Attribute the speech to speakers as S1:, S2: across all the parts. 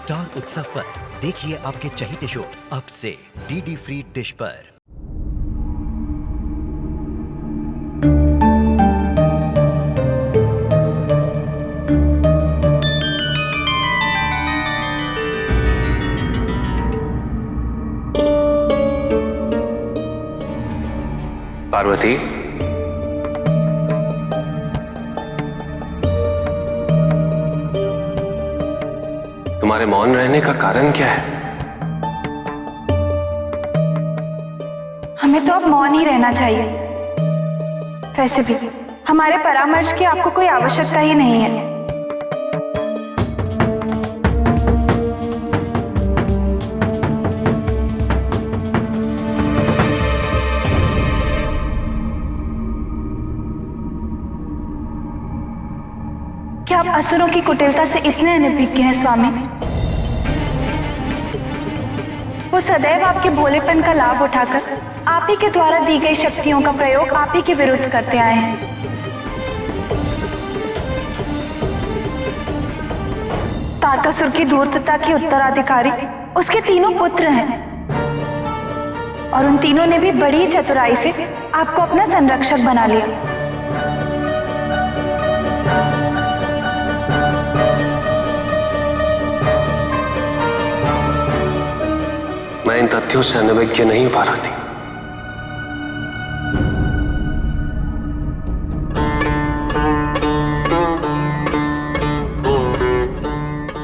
S1: Star उत्सव पर देखिए आपके चहीते शोज अब से डीडी फ्री डिश पर।
S2: पार्वती, तुम्हारे मौन रहने का कारण क्या है?
S3: हमें तो अब मौन ही रहना चाहिए। वैसे भी हमारे परामर्श की आपको कोई आवश्यकता ही नहीं है। क्या आप असुरों की कुटिलता से इतने अनभिज्ञ हैं स्वामी? वो सदैव आपके भोलेपन का लाभ उठाकर आप ही के द्वारा दी गई शक्तियों का प्रयोग आप ही के विरुद्ध करते आए हैं। तारकासुर की धूर्तता के उत्तराधिकारी उसके तीनों पुत्र हैं और उन तीनों ने भी बड़ी चतुराई से आपको अपना संरक्षक बना लिया।
S2: मैं इन तथ्यों से अनभिज्ञ नहीं पा रही थी,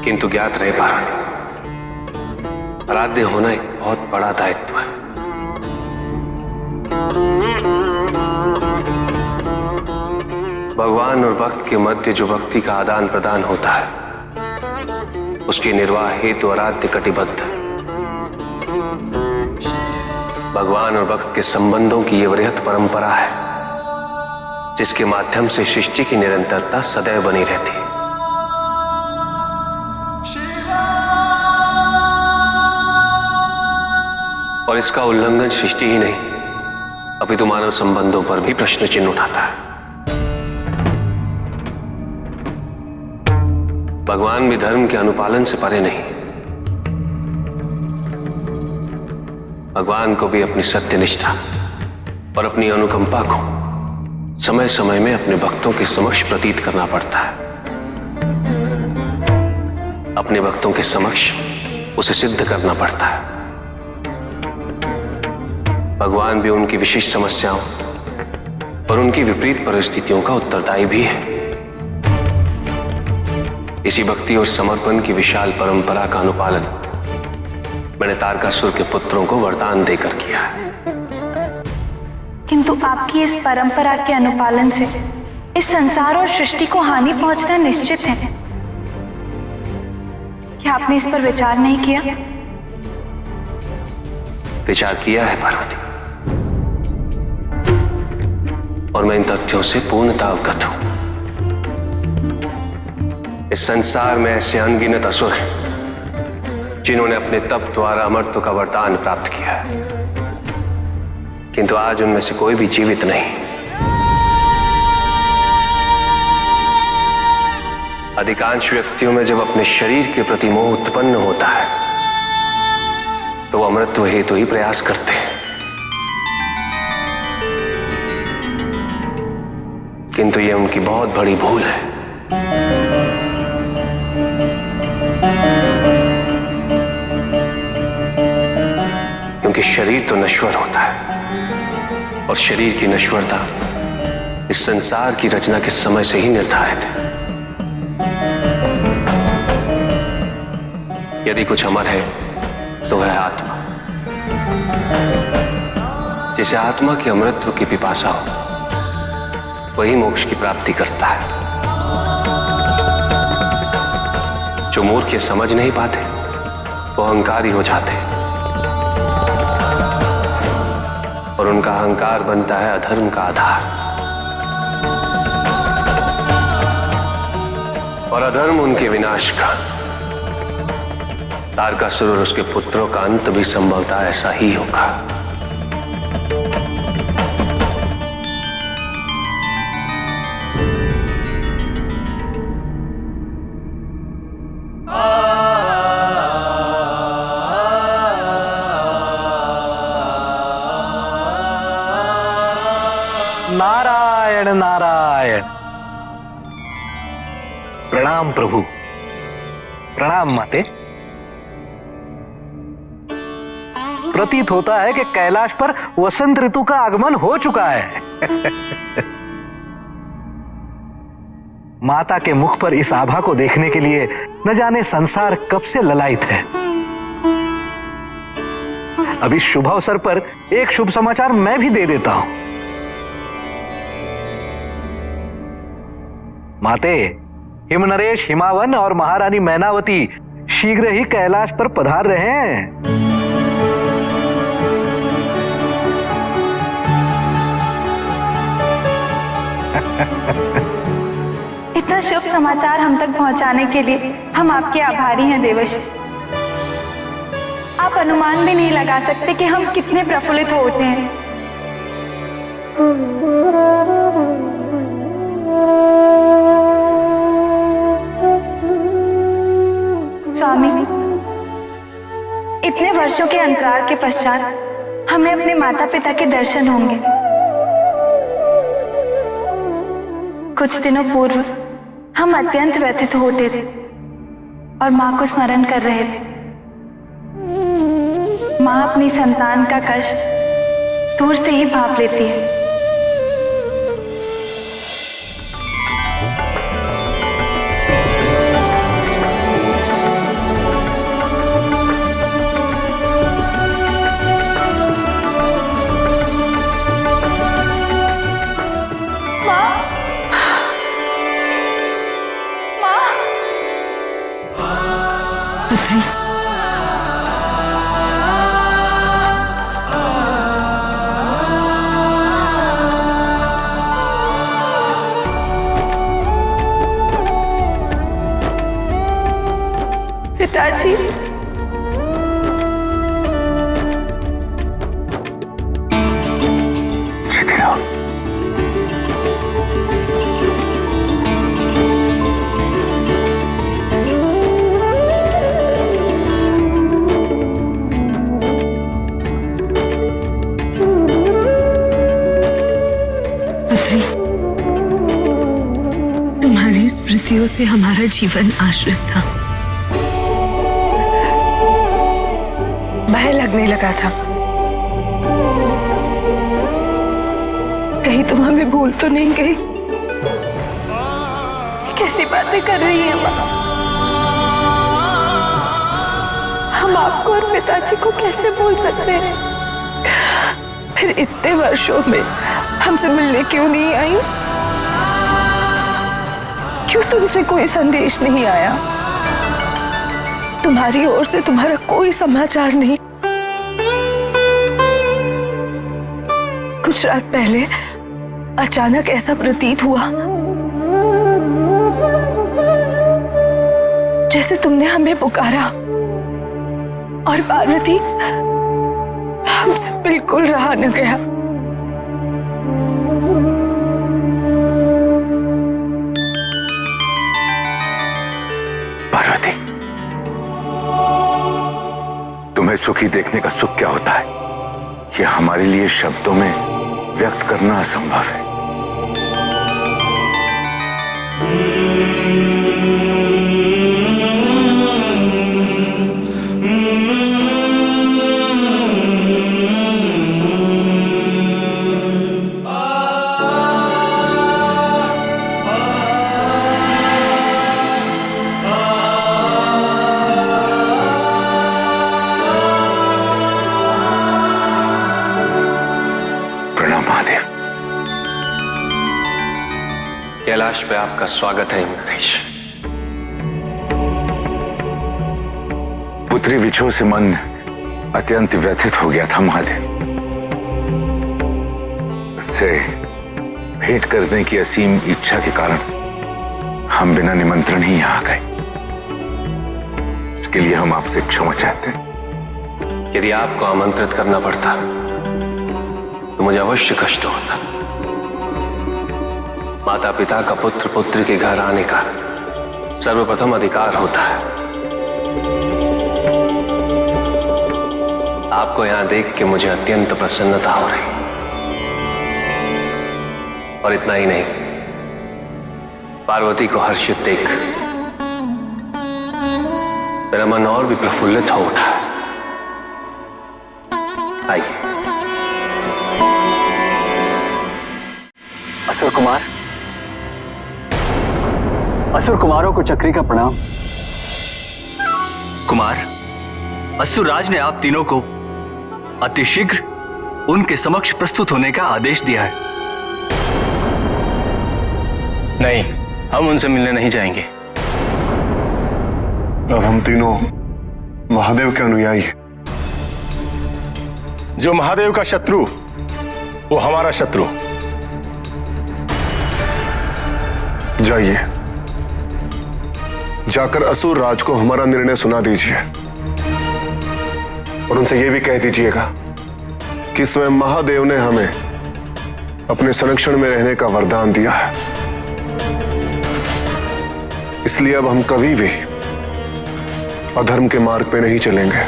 S2: किंतु ज्ञात रह पा रही थी। आराध्य होना एक बहुत बड़ा दायित्व है। भगवान और भक्त के मध्य जो भक्ति का आदान प्रदान होता है, उसके निर्वाह हेतु आराध्य कटिबद्ध है। भगवान और भक्त के संबंधों की यह वृहत परंपरा है, जिसके माध्यम से सृष्टि की निरंतरता सदैव बनी रहती है। और इसका उल्लंघन सृष्टि ही नहीं, अपितु मानव संबंधों पर भी प्रश्न चिन्ह उठाता है। भगवान भी धर्म के अनुपालन से परे नहीं। भगवान को भी अपनी सत्यनिष्ठा और अपनी अनुकंपा को समय समय में अपने भक्तों के समक्ष प्रतीत करना पड़ता है। अपने भक्तों के समक्ष उसे सिद्ध करना पड़ता है। भगवान भी उनकी विशिष्ट समस्याओं और उनकी विपरीत परिस्थितियों का उत्तरदायी भी है। इसी भक्ति और समर्पण की विशाल परंपरा का अनुपालन मैंने तारकासुर के पुत्रों को वरदान देकर किया है।
S3: किंतु आपकी इस परंपरा के अनुपालन से इस संसार और सृष्टि को हानि पहुंचना निश्चित है। क्या आपने इस पर विचार नहीं किया?
S2: विचार किया है पार्वती, और मैं इन तथ्यों से पूर्णतः अवगत हूं। इस संसार में ऐसे अनगिनत असुर हैं जिन्होंने अपने तप द्वारा अमरत्व का वरदान प्राप्त किया है, किंतु आज उनमें से कोई भी जीवित नहीं। अधिकांश व्यक्तियों में जब अपने शरीर के प्रति मोह उत्पन्न होता है, तो वो अमरत्व हेतु ही प्रयास करते हैं, किंतु ये उनकी बहुत बड़ी भूल है। क्योंकि शरीर तो नश्वर होता है, और शरीर की नश्वरता इस संसार की रचना के समय से ही निर्धारित है। यदि कुछ अमर है तो वह आत्मा। जिसे आत्मा के अमृतत्व की पिपासा हो, वही मोक्ष की प्राप्ति करता है। जो मूर्ख ये समझ नहीं पाते, वो अहंकारी हो जाते, और उनका अहंकार बनता है अधर्म का आधार। और अधर्म उनके विनाश का। तारकासुर और उसके पुत्रों का अंत भी संभवतः ऐसा ही होगा।
S4: नारायण नारायण। प्रणाम प्रभु। प्रणाम माते। प्रतीत होता है कि कैलाश पर वसंत ऋतु का आगमन हो चुका है। माता के मुख पर इस आभा को देखने के लिए न जाने संसार कब से ललायित है। अब इस शुभ अवसर पर एक शुभ समाचार मैं भी दे देता हूं। माते, हिमनरेश हिमावन और महारानी मैनावती शीघ्र ही कैलाश पर पधार रहे हैं।
S3: इतना शुभ समाचार हम तक पहुंचाने के लिए हम आपके आभारी हैं देवर्षि। आप अनुमान भी नहीं लगा सकते कि हम कितने प्रफुल्लित हो उठे हैं। स्वामी, इतने वर्षों के अंतराल के पश्चात हमें अपने माता पिता के दर्शन होंगे। कुछ दिनों पूर्व हम अत्यंत व्यथित हो उठे थे और मां को स्मरण कर रहे थे। मां अपनी संतान का कष्ट दूर से ही भाप लेती है।
S5: पुत्री,
S3: पिताजी,
S5: तुम्हारी स्मृतियों से हमारा जीवन आश्रित था। भय लगने लगा था कहीं तुम हमें भूल तो नहीं गई।
S3: कैसी बातें कर रही है मां? हम आपको और पिताजी को कैसे भूल सकते हैं?
S5: फिर इतने वर्षों में हमसे मिलने क्यों नहीं आई? क्यों तुमसे कोई संदेश नहीं आया? तुम्हारी ओर से तुम्हारा कोई समाचार नहीं। कुछ रात पहले अचानक ऐसा प्रतीत हुआ जैसे तुमने हमें पुकारा और पार्वती हमसे बिल्कुल रहा न गया।
S6: पार्वती, तुम्हें सुखी देखने का सुख क्या होता है, यह हमारे लिए शब्दों में व्यक्त करना असंभव है। महादेव,
S2: कैलाश पे आपका स्वागत है हिमनरेश।
S6: पुत्री विछोह से मन अत्यंत व्यथित हो गया था महादेव। उससे भेंट करने की असीम इच्छा के कारण हम बिना निमंत्रण ही यहां आ गए। इसके लिए हम आपसे क्षमा चाहते हैं।
S2: यदि आपको आमंत्रित करना पड़ता तो मुझे अवश्य कष्ट होता। माता पिता का पुत्र पुत्री के घर आने का सर्वप्रथम अधिकार होता है। आपको यहां देख के मुझे अत्यंत प्रसन्नता हो रही। और इतना ही नहीं, पार्वती को हर्षित देख मेरा मन और भी प्रफुल्लित हो उठा। आइए।
S7: असुर कुमार, असुर कुमारों को चक्री का प्रणाम।
S8: कुमार, असुरराज ने आप तीनों को अतिशीघ्र उनके समक्ष प्रस्तुत होने का आदेश दिया है।
S2: नहीं, हम उनसे मिलने नहीं जाएंगे।
S9: अब हम तीनों महादेव के अनुयायी हैं।
S10: जो महादेव का शत्रु वो हमारा शत्रु।
S9: जाइए, जाकर असुर राज को हमारा निर्णय सुना दीजिए और उनसे यह भी कह दीजिएगा कि स्वयं महादेव ने हमें अपने संरक्षण में रहने का वरदान दिया है, इसलिए अब हम कभी भी अधर्म के मार्ग पे नहीं चलेंगे,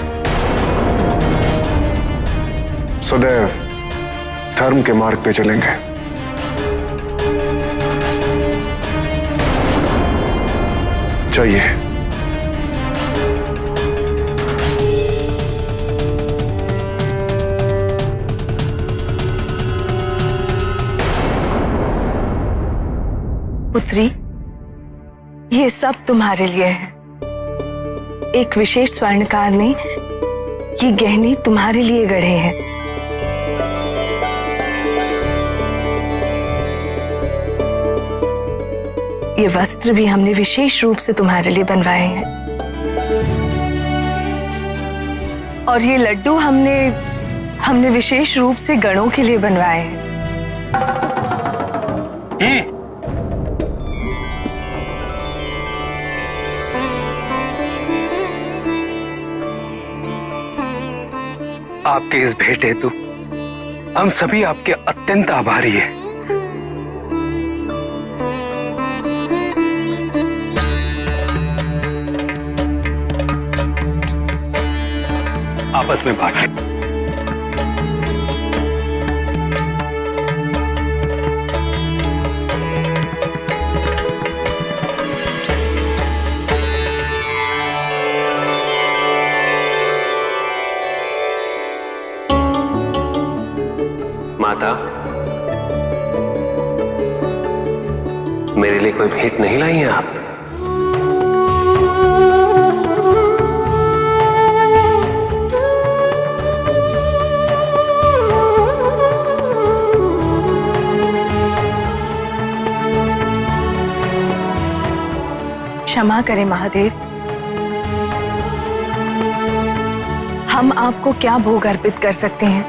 S9: सदैव धर्म के मार्ग पे चलेंगे। चाहिए।
S5: पुत्री, ये सब तुम्हारे लिए है। एक विशेष स्वर्णकार ने ये गहने तुम्हारे लिए गढ़े हैं। ये वस्त्र भी हमने विशेष रूप से तुम्हारे लिए बनवाए हैं और ये लड्डू हमने विशेष रूप से गणों के लिए बनवाए हैं।
S2: आपके इस भेंट हेतु हम सभी आपके अत्यंत आभारी हैं। आपस में बांट लें। माता, मेरे लिए कोई भेंट नहीं लाई हैं आप?
S5: क्षमा करें महादेव, हम आपको क्या भोग अर्पित कर सकते हैं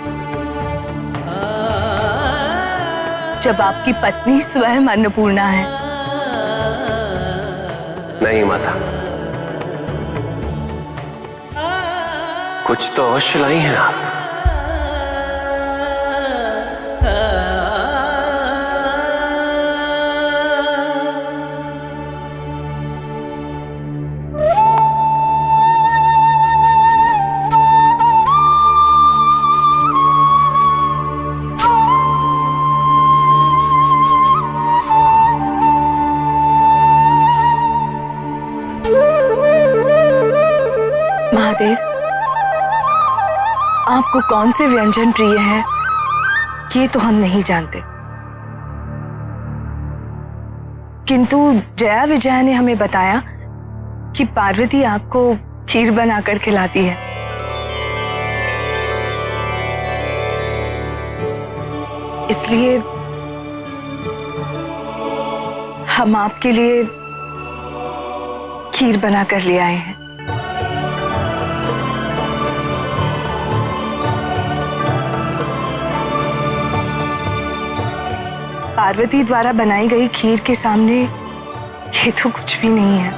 S5: जब आपकी पत्नी स्वयं अन्नपूर्णा है।
S2: नहीं माता, कुछ तो अवश्य लाई हैं आप।
S5: महादेव, आपको कौन से व्यंजन प्रिय हैं ये तो हम नहीं जानते, किंतु जया विजया ने हमें बताया कि पार्वती आपको खीर बनाकर खिलाती है। इसलिए हम आपके लिए खीर बनाकर ले आए हैं। पार्वती द्वारा बनाई गई खीर के सामने ये तो कुछ भी नहीं है।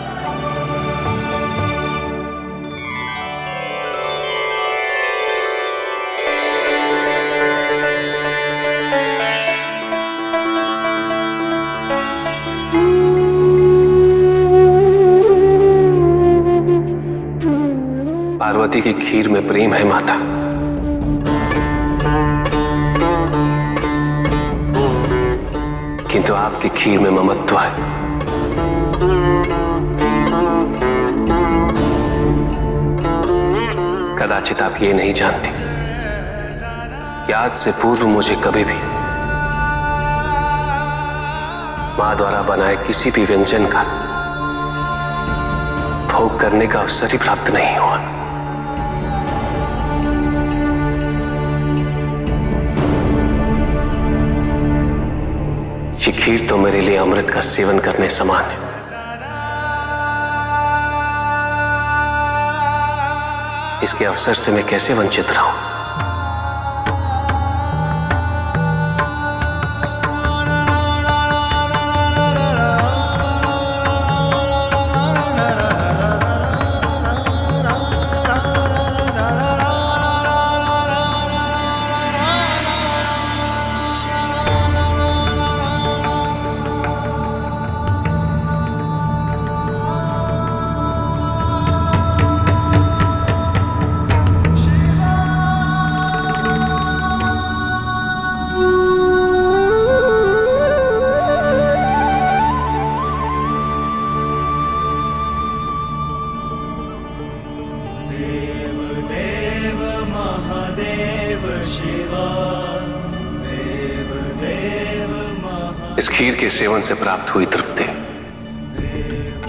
S2: पार्वती की खीर में प्रेम है माता। किंतु आपकी खीर में ममत्व है। कदाचित आप ये नहीं जानती कि आज से पूर्व मुझे कभी भी मां द्वारा बनाए किसी भी व्यंजन का भोग करने का अवसर ही प्राप्त नहीं हुआ। ये खीर तो मेरे लिए अमृत का सेवन करने समान है। इसके अवसर से मैं कैसे वंचित रहूं? इस खीर के सेवन से प्राप्त हुई तृप्ति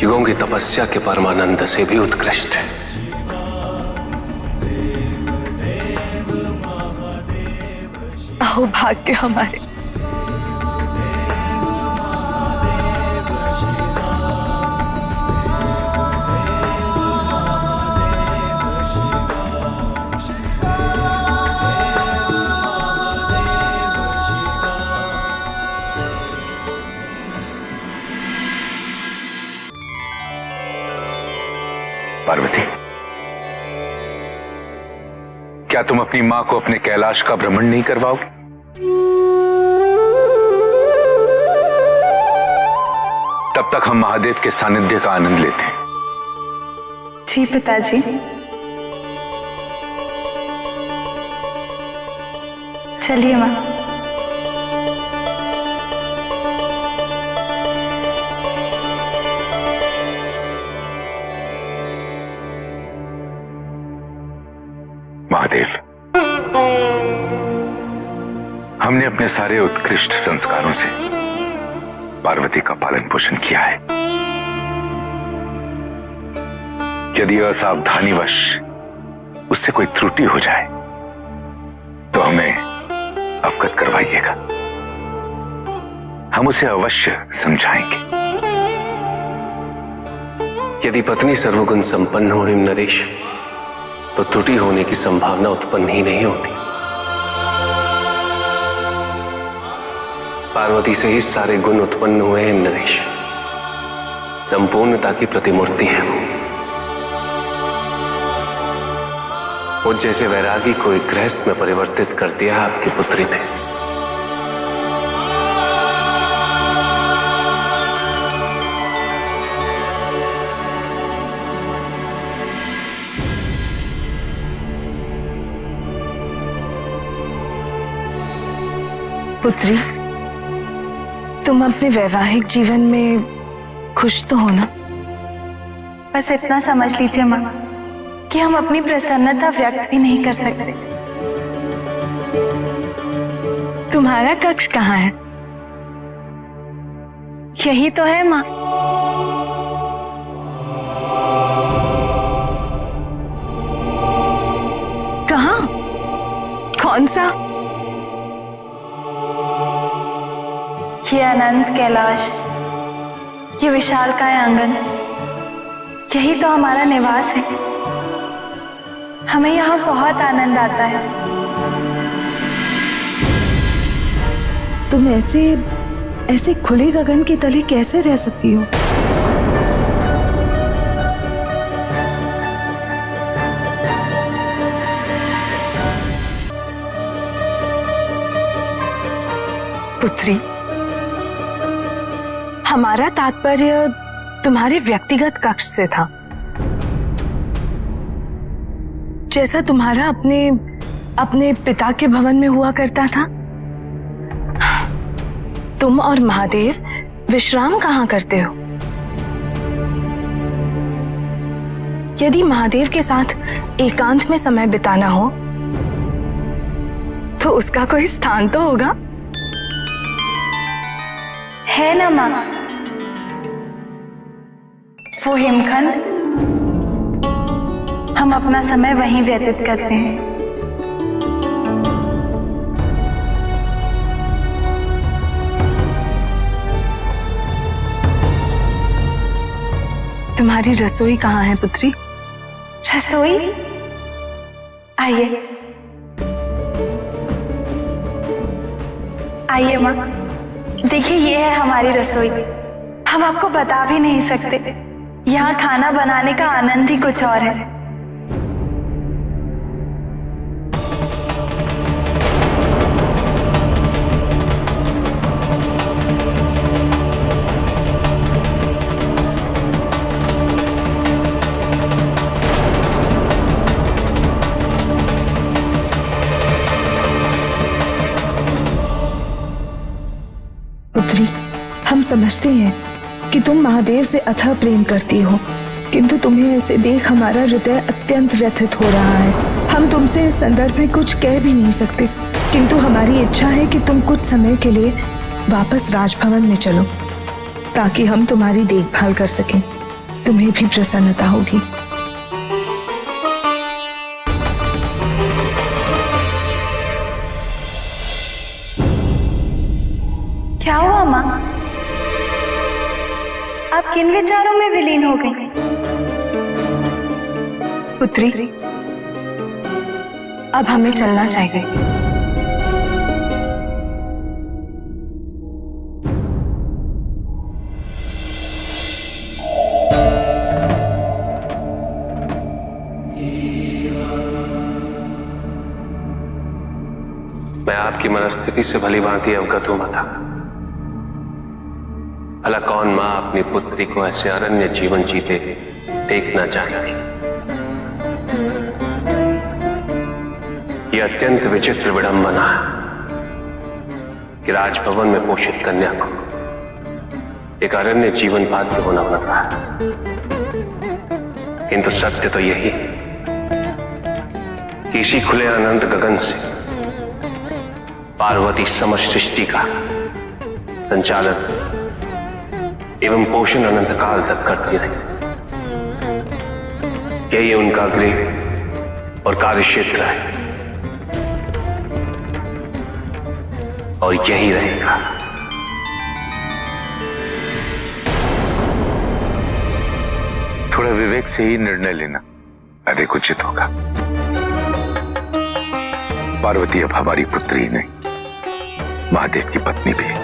S2: युगों की तपस्या के परमानंद से भी उत्कृष्ट है।
S5: अहो भाग्य हमारे।
S6: पार्वती, क्या तुम अपनी मां को अपने कैलाश का भ्रमण नहीं करवाओगे? तब तक हम महादेव के सानिध्य का आनंद लेते हैं।
S3: जी पिताजी। चलिए मां।
S6: महादेव, हमने अपने सारे उत्कृष्ट संस्कारों से पार्वती का पालन पोषण किया है। यदि असावधानीवश उससे कोई त्रुटि हो जाए तो हमें अवगत करवाइएगा। हम उसे अवश्य समझाएंगे।
S2: यदि पत्नी सर्वगुण संपन्न हो हिम नरेश, तो त्रुटि होने की संभावना उत्पन्न ही नहीं होती। पार्वती से ही सारे गुण उत्पन्न हुए हैं नरेश। संपूर्णता की प्रतिमूर्ति है वो। जैसे वैरागी को एक गृहस्थ में परिवर्तित कर दिया आपकी पुत्री ने।
S5: पुत्री, तुम अपने वैवाहिक जीवन में खुश तो हो ना?
S3: बस इतना समझ लीजिए मां कि हम अपनी प्रसन्नता व्यक्त भी नहीं कर सकते।
S5: तुम्हारा कक्ष कहाँ है?
S3: यही तो है मां।
S5: कहाँ? कौन सा?
S3: ये अनंत कैलाश, ये विशालकाय आंगन, यही तो हमारा निवास है। हमें यहाँ बहुत आनंद आता है।
S5: तुम ऐसे खुले गगन के तले कैसे रह सकती हो? पुत्री, हमारा तात्पर्य तुम्हारे व्यक्तिगत कक्ष से था। जैसा तुम्हारा अपने पिता के भवन में हुआ करता था, तुम और महादेव विश्राम कहाँ करते हो? यदि महादेव के साथ एकांत में समय बिताना हो तो उसका कोई स्थान तो होगा।
S3: है ना माँ, वो हिमखंड। हम अपना समय वहीं व्यतीत करते हैं।
S5: तुम्हारी रसोई कहाँ है पुत्री?
S3: रसोई? आइए आइए माँ, देखिए ये है हमारी रसोई। हम आपको बता भी नहीं सकते, यहाँ खाना बनाने का आनंद ही कुछ और है।
S5: पुत्री, हम समझते हैं कि तुम महादेव से अथाह प्रेम करती हो, किंतु तुम्हें ऐसे देख हमारा हृदय अत्यंत व्यथित हो रहा है। हम तुमसे इस संदर्भ में कुछ कह भी नहीं सकते, किंतु हमारी इच्छा है कि तुम कुछ समय के लिए वापस राजभवन में चलो, ताकि हम तुम्हारी देखभाल कर सकें। तुम्हें भी प्रसन्नता होगी।
S3: क्या हुआ माँ? आप किन विचारों में विलीन हो गई?
S5: पुत्री, अब हमें चलना चाहिए।
S2: मैं आपकी मनस्थिति से भली भांति अवगत हूं माता। भला कौन मां अपनी पुत्री को ऐसे अरण्य जीवन जीते देखना चाहेगी? यह अत्यंत विचित्र विडंबना है कि राजभवन में पोषित कन्या को एक अरण्य जीवन बाध्य होना पड़ रहा है। किंतु सत्य तो यही है कि इसी खुले अनंत गगन से पार्वती समस्त सृष्टि का संचालन एवं पोषण अनंत काल तक करती रही। यही उनका गृह और कार्यक्षेत्र है और यही रहेगा।
S6: थोड़ा विवेक से ही निर्णय लेना अधिक उचित होगा। पार्वती अब हमारी पुत्री नहीं, महादेव की पत्नी भी है,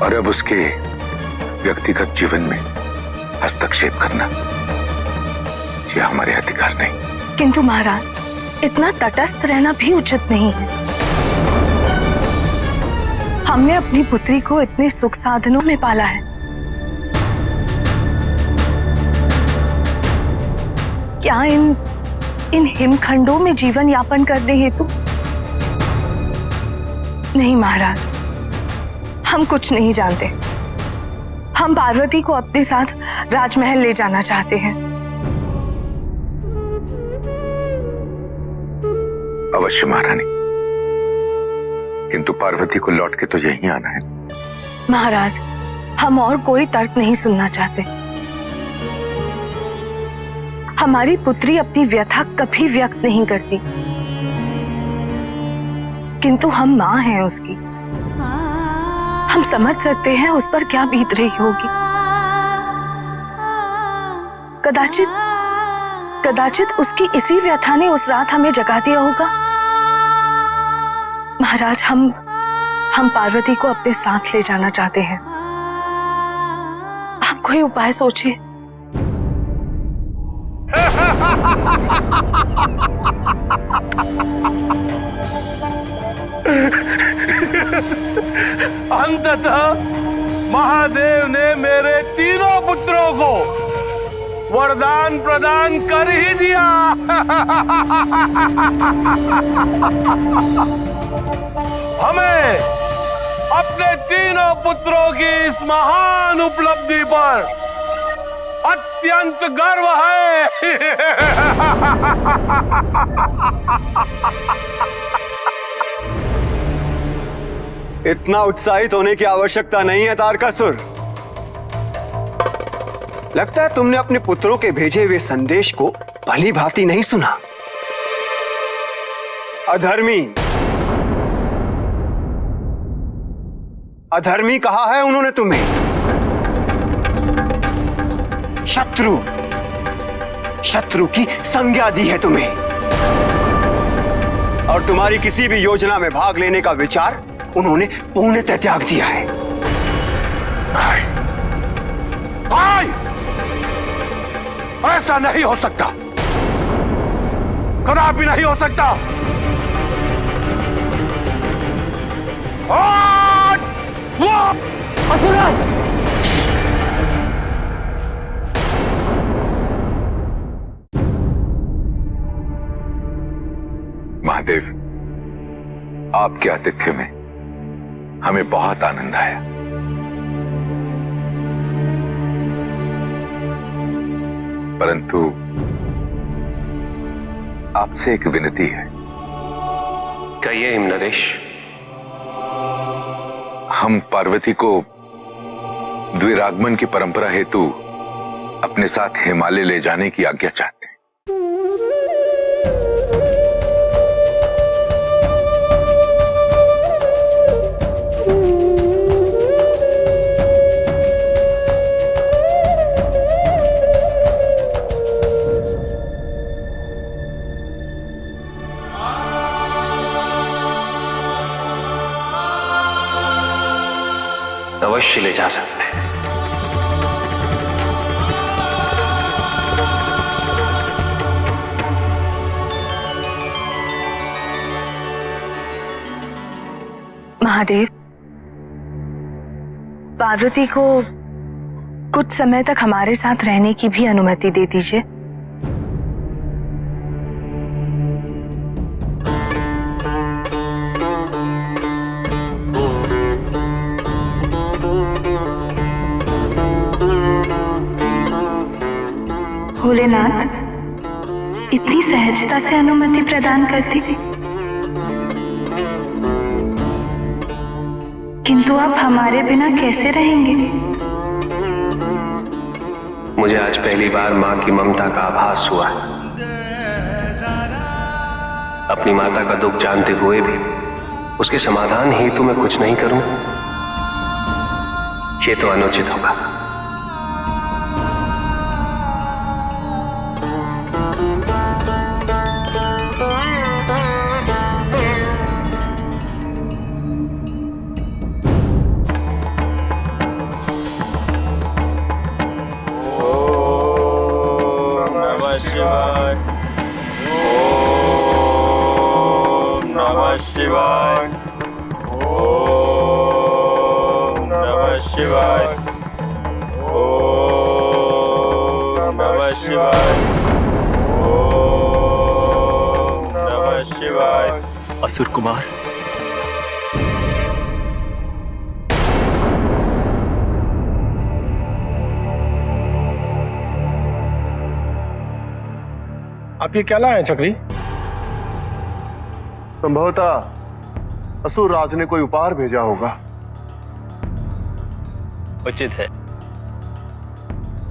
S6: और अब उसके व्यक्तिगत जीवन में हस्तक्षेप करना यह हमारे अधिकार नहीं।
S5: किंतु महाराज, इतना तटस्थ रहना भी उचित नहीं है। हमने अपनी पुत्री को इतने सुख साधनों में पाला है, क्या इन हिमखंडों में जीवन यापन करने हेतु? नहीं महाराज, हम कुछ नहीं जानते। हम पार्वती को अपने साथ राजमहल ले जाना चाहते हैं।
S6: अवश्य महारानी, किंतु पार्वती को लौट के तो यहीं आना है।
S5: महाराज, हम और कोई तर्क नहीं सुनना चाहते। हमारी पुत्री अपनी व्यथा कभी व्यक्त नहीं करती, किंतु हम मां हैं उसकी। हम समझ सकते हैं उस पर क्या बीत रही होगी। कदाचित उसकी इसी व्यथा ने उस रात हमें जगा दिया होगा। महाराज, हम पार्वती को अपने साथ ले जाना चाहते हैं। आप कोई उपाय सोचिए।
S10: अंततः महादेव ने मेरे तीनों पुत्रों को वरदान प्रदान कर ही दिया। हमें अपने तीनों पुत्रों की इस महान उपलब्धि पर अत्यंत गर्व है।
S7: इतना उत्साहित होने की आवश्यकता नहीं है तारकासुर। लगता है तुमने अपने पुत्रों के भेजे हुए संदेश को भली भांति नहीं सुना। अधर्मी, अधर्मी कहा है उन्होंने तुम्हें। शत्रु, शत्रु की संज्ञा दी है तुम्हें। और तुम्हारी किसी भी योजना में भाग लेने का विचार उन्होंने पूर्णतः त्याग दिया है।
S10: भाई, ऐसा नहीं हो सकता, कदापि नहीं हो सकता।
S7: असुरराज!
S6: महादेव, आपके आतिथ्य में हमें बहुत आनंद आया। परंतु आपसे एक विनती है।
S2: कहिए हिमनरेश।
S6: हम पार्वती को द्विरागमन की परंपरा हेतु अपने साथ हिमालय ले जाने की आज्ञा चाहते हैं।
S2: अवश्य ले जा सकते हैं।
S3: महादेव, पार्वती को कुछ समय तक हमारे साथ रहने की भी अनुमति दे दीजिए। भोलेनाथ इतनी सहजता से अनुमति प्रदान करती थी, किंतु आप हमारे बिना कैसे रहेंगे?
S2: मुझे आज पहली बार मां की ममता का आभास हुआ। अपनी माता का दुख जानते हुए भी उसके समाधान हेतु मैं कुछ नहीं करूं, ये तो अनुचित होगा।
S10: शिवाय। ओम नमः शिवाय। ओम नमः शिवाय। ओम नमः शिवाय।
S8: असुर कुमार,
S10: आप ये क्या लाए हैं चक्री?
S9: संभवतः असुर राज ने कोई उपहार भेजा होगा।
S10: उचित है।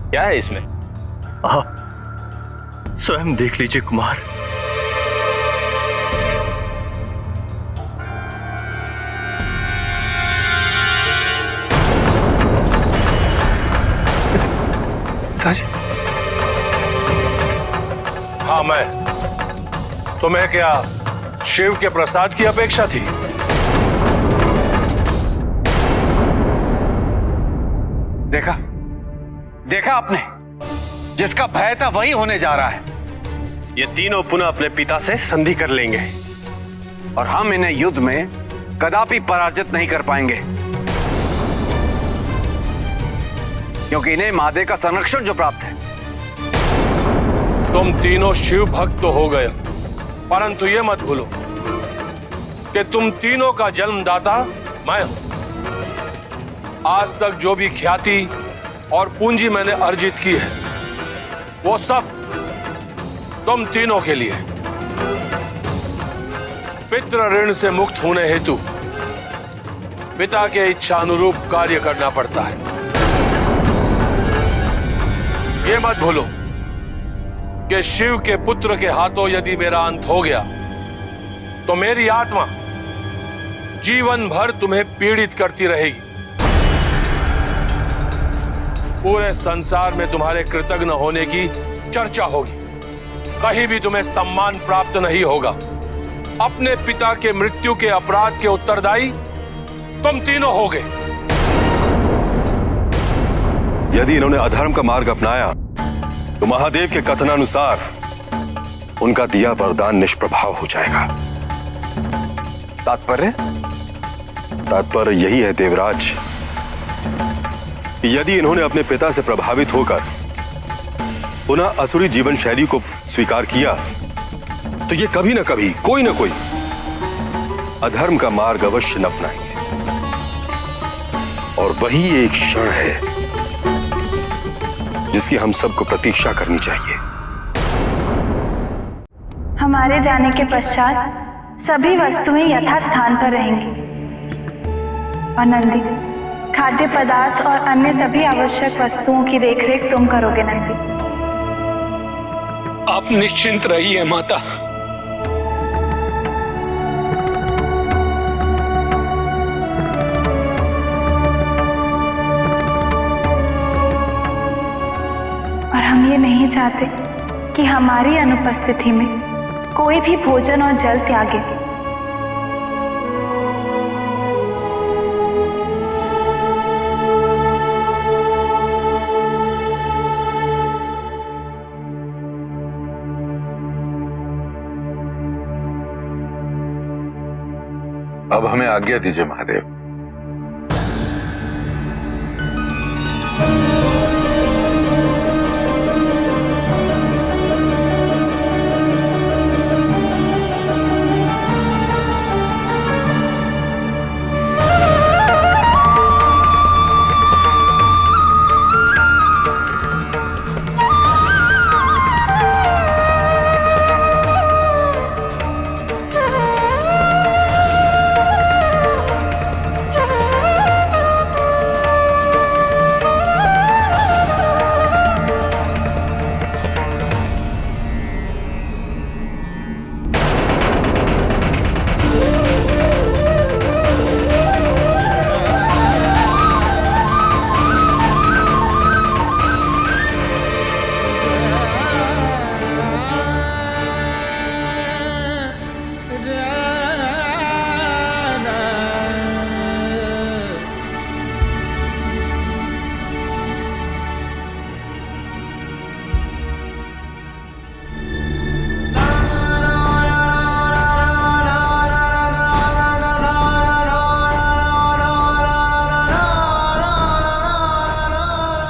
S10: क्या है इसमें?
S8: आप स्वयं देख लीजिए कुमार।
S10: हाँ, मैं तुम्हें क्या शिव के प्रसाद की अपेक्षा थी?
S4: देखा देखा आपने, जिसका भय था वही होने जा रहा है।
S10: ये तीनों पुनः अपने पिता से संधि कर लेंगे
S4: और हम इन्हें युद्ध में कदापि पराजित नहीं कर पाएंगे, क्योंकि इन्हें महादेव का संरक्षण जो प्राप्त है।
S10: तुम तीनों शिव भक्त तो हो गए, परंतु ये मत भूलो कि तुम तीनों का जन्मदाता मैं हूं। आज तक जो भी ख्याति और पूंजी मैंने अर्जित की है वो सब तुम तीनों के लिए। पितृ ऋण से मुक्त होने हेतु पिता के इच्छा अनुरूप कार्य करना पड़ता है। ये मत भूलो कि शिव के पुत्र के हाथों यदि मेरा अंत हो गया तो मेरी आत्मा जीवन भर तुम्हें पीड़ित करती रहेगी। पूरे संसार में तुम्हारे कृतज्ञ होने की चर्चा होगी, कहीं भी तुम्हें सम्मान प्राप्त नहीं होगा। अपने पिता के मृत्यु के अपराध के उत्तरदायी तुम तीनों होगे।
S11: यदि इन्होंने अधर्म का मार्ग अपनाया तो महादेव के कथनानुसार उनका दिया वरदान निष्प्रभाव हो जाएगा। तात्पर्य यही है देवराज, यदि इन्होंने अपने पिता से प्रभावित होकर पुनः असुरी जीवन शैली को स्वीकार किया तो ये कभी ना कभी कोई ना कोई अधर्म का मार्ग अवश्य न अपनाएंगे। और वही एक क्षण है जिसकी हम सबको प्रतीक्षा करनी चाहिए।
S3: हमारे जाने के पश्चात सभी वस्तुएं यथास्थान पर रहेंगी और नंदी, खाद्य पदार्थ और अन्य सभी आवश्यक वस्तुओं की देखरेख तुम करोगे नंदी।
S10: आप निश्चिंत रहिए माता।
S3: और हम ये नहीं चाहते कि हमारी अनुपस्थिति में कोई भी भोजन और जल त्यागे।
S6: अब हमें आज्ञा दीजिए महादेव।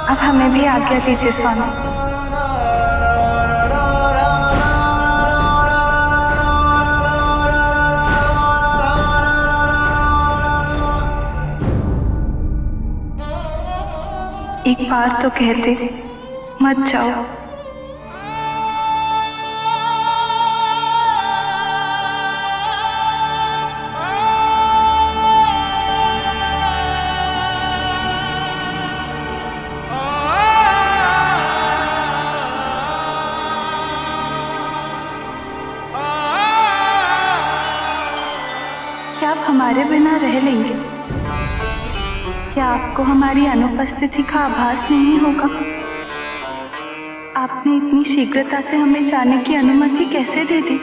S3: अब हमें भी आज्ञा दीजिए स्वामी। एक बार तो कहते मत जाओ। क्या आप हमारे बिना रह लेंगे? क्या आपको हमारी अनुपस्थिति का आभास नहीं होगा? आपने इतनी शीघ्रता से हमें जाने की अनुमति कैसे दे दी?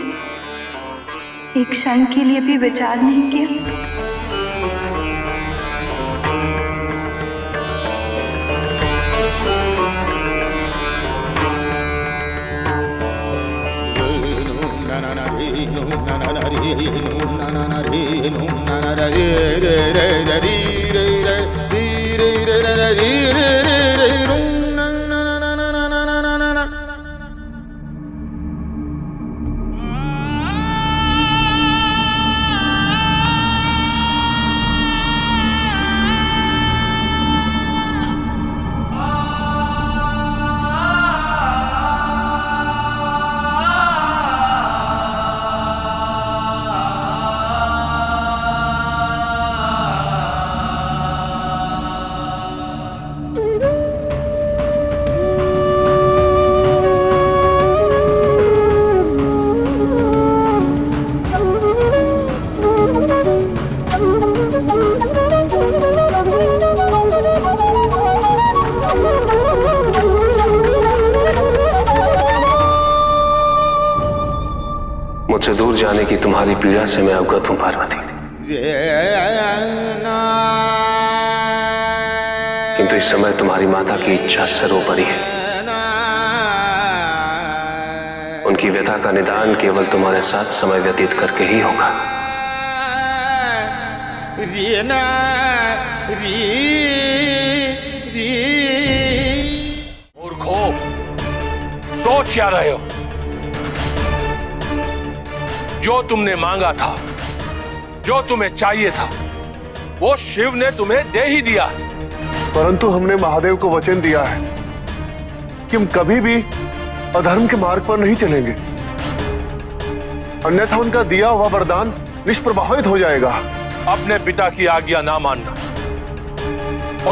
S3: एक क्षण के लिए भी विचार नहीं किया?
S2: मुझसे दूर जाने की तुम्हारी पीड़ा से मैं अवगत हूं पार्वती, किंतु इस समय तुम्हारी माता की इच्छा सर्वोपरि है। उनकी व्यथा का निदान केवल तुम्हारे साथ समय व्यतीत करके ही होगा।
S10: मूर्खो, सोच क्या रहे हो? जो तुमने मांगा था, जो तुम्हें चाहिए था, वो शिव ने तुम्हें दे ही दिया।
S9: परंतु हमने महादेव को वचन दिया है कि हम कभी भी अधर्म के मार्ग पर नहीं चलेंगे, अन्यथा उनका दिया हुआ वरदान निष्प्रभावित हो जाएगा।
S10: अपने पिता की आज्ञा ना मानना,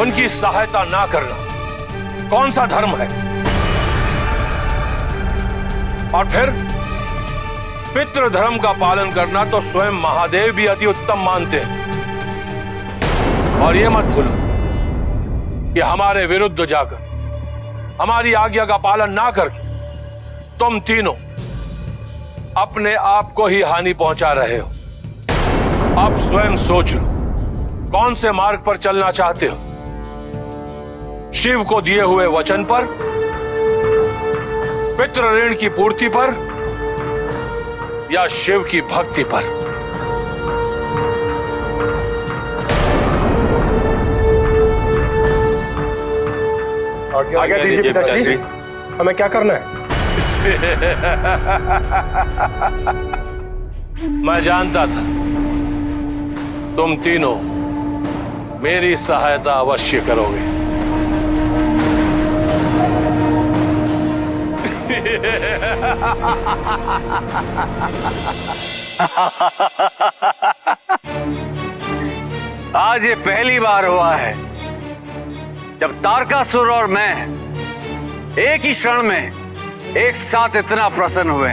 S10: उनकी सहायता ना करना कौन सा धर्म है? और फिर पितृ धर्म का पालन करना तो स्वयं महादेव भी अति उत्तम मानते हैं। और यह मत भूलो कि हमारे विरुद्ध जाकर, हमारी आज्ञा का पालन ना करके तुम तीनों अपने आप को ही हानि पहुंचा रहे हो। अब स्वयं सोच लो, कौन से मार्ग पर चलना चाहते हो? शिव को दिए हुए वचन पर, पितृ ऋण की पूर्ति पर, या शिव की भक्ति पर?
S9: आज्ञा दीजिए पिताश्री, हमें क्या करना है?
S10: मैं जानता था तुम तीनों मेरी सहायता अवश्य करोगे।
S4: आज ये पहली बार हुआ है जब तारकासुर और मैं एक ही क्षण में एक साथ इतना प्रसन्न हुए।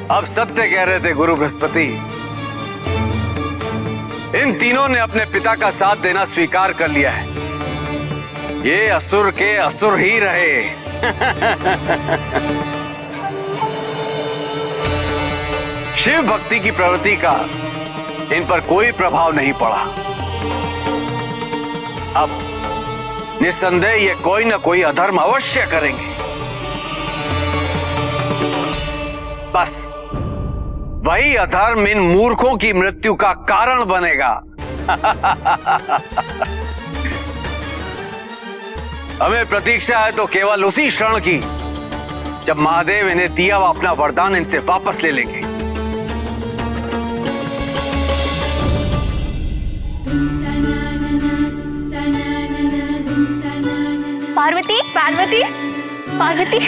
S4: अब सत्य कह रहे थे गुरु बृहस्पति, इन तीनों ने अपने पिता का साथ देना स्वीकार कर लिया है। ये असुर के असुर ही रहे। शिव भक्ति की प्रवृत्ति का इन पर कोई प्रभाव नहीं पड़ा। अब निस्संदेह ये कोई ना कोई अधर्म अवश्य करेंगे। बस वही अधर्म इन मूर्खों की मृत्यु का कारण बनेगा। हमें प्रतीक्षा है तो केवल उसी क्षण की जब महादेव इन्हें दिया हुआ अपना वरदान इनसे वापस ले लेंगे।
S3: पार्वती, पार्वती, पार्वती।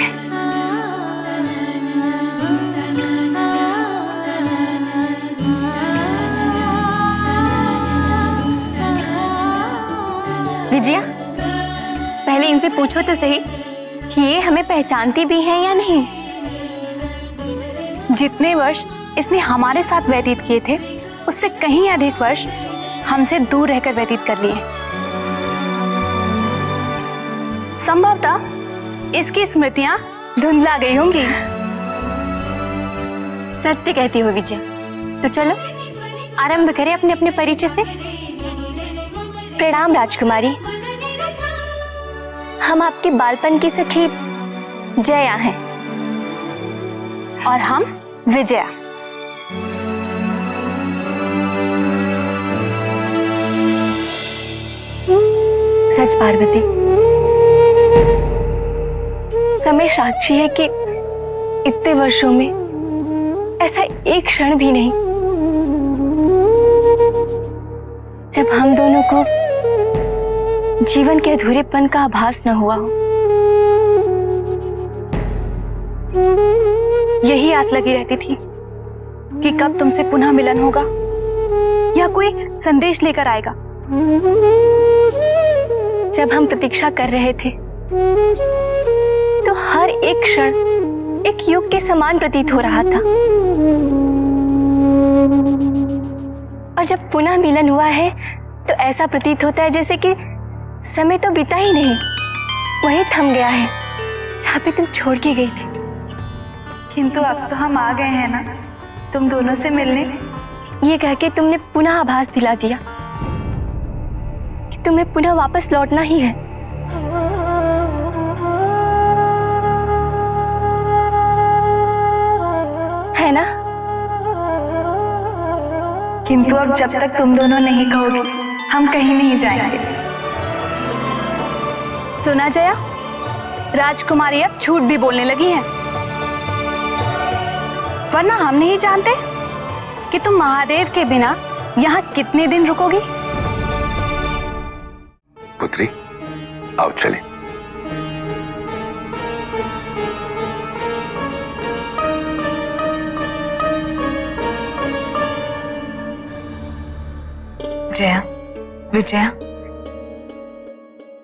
S3: विजया, पहले इनसे पूछो तो सही कि ये हमें पहचानती भी है या नहीं। जितने वर्ष इसने हमारे साथ व्यतीत किए थे, उससे कहीं अधिक वर्ष हमसे दूर रहकर व्यतीत कर लिए। संभवतः इसकी स्मृतियां धुंधला गई होंगी। सत्य कहती हो विजय। तो चलो आरंभ करें अपने अपने परिचय से। प्रणाम राजकुमारी, हम आपके बालपन की सखी जया हैं और हम विजया। सच पार्वती, समय साक्षी है कि इतने वर्षों में ऐसा एक क्षण भी नहीं जब हम दोनों को जीवन के अधूरेपन का आभास न हुआ हो। यही आस लगी रहती थी कि कब तुमसे पुनः मिलन होगा या कोई संदेश लेकर आएगा। जब हम प्रतीक्षा कर रहे थे तो हर एक क्षण एक युग के समान प्रतीत हो रहा था, और जब पुनः मिलन हुआ है तो ऐसा प्रतीत होता है जैसे कि समय तो बीता ही नहीं, वहीं थम गया है,
S12: जहाँ पे तुम छोड़ के गई थी।
S3: किंतु अब तो हम आ गए हैं ना तुम दोनों से मिलने।
S12: ये कह के तुमने पुनः आभास दिला दिया कि तुम्हें पुनः वापस लौटना ही है। है ना?
S3: किंतु अब जब तक तुम दोनों नहीं कहोगे हम कहीं नहीं जाएंगे।
S12: सुना जया, राजकुमारी अब झूठ भी बोलने लगी है। वरना हम नहीं जानते कि तुम महादेव के बिना यहाँ कितने दिन रुकोगी।
S6: पुत्री, आओ चले।
S5: जया, विजया,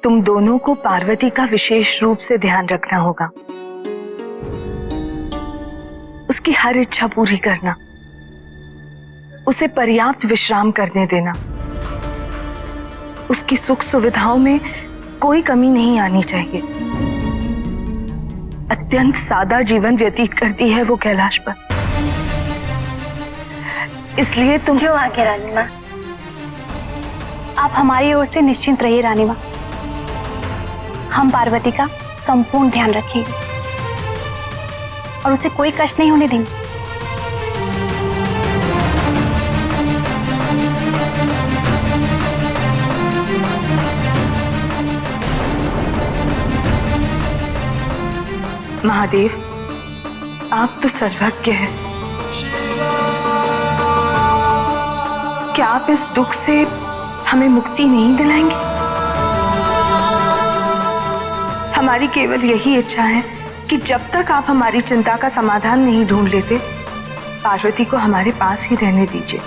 S5: तुम दोनों को पार्वती का विशेष रूप से ध्यान रखना होगा। उसकी हर इच्छा पूरी करना, उसे पर्याप्त विश्राम करने देना, उसकी सुख सुविधाओं में कोई कमी नहीं आनी चाहिए। अत्यंत सादा जीवन व्यतीत करती है वो कैलाश पर, इसलिए तुम
S12: जो आगे रानी माँ, आप हमारी ओर से निश्चिंत रहिए रानी माँ। हम पार्वती का संपूर्ण ध्यान रखेंगे और उसे कोई कष्ट नहीं होने देंगे।
S5: महादेव, आप तो सर्वज्ञ हैं। क्या आप इस दुख से हमें मुक्ति नहीं दिलाएंगे? हमारी केवल यही इच्छा है कि जब तक आप हमारी चिंता का समाधान नहीं ढूंढ लेते, पार्वती को हमारे पास ही रहने दीजिए।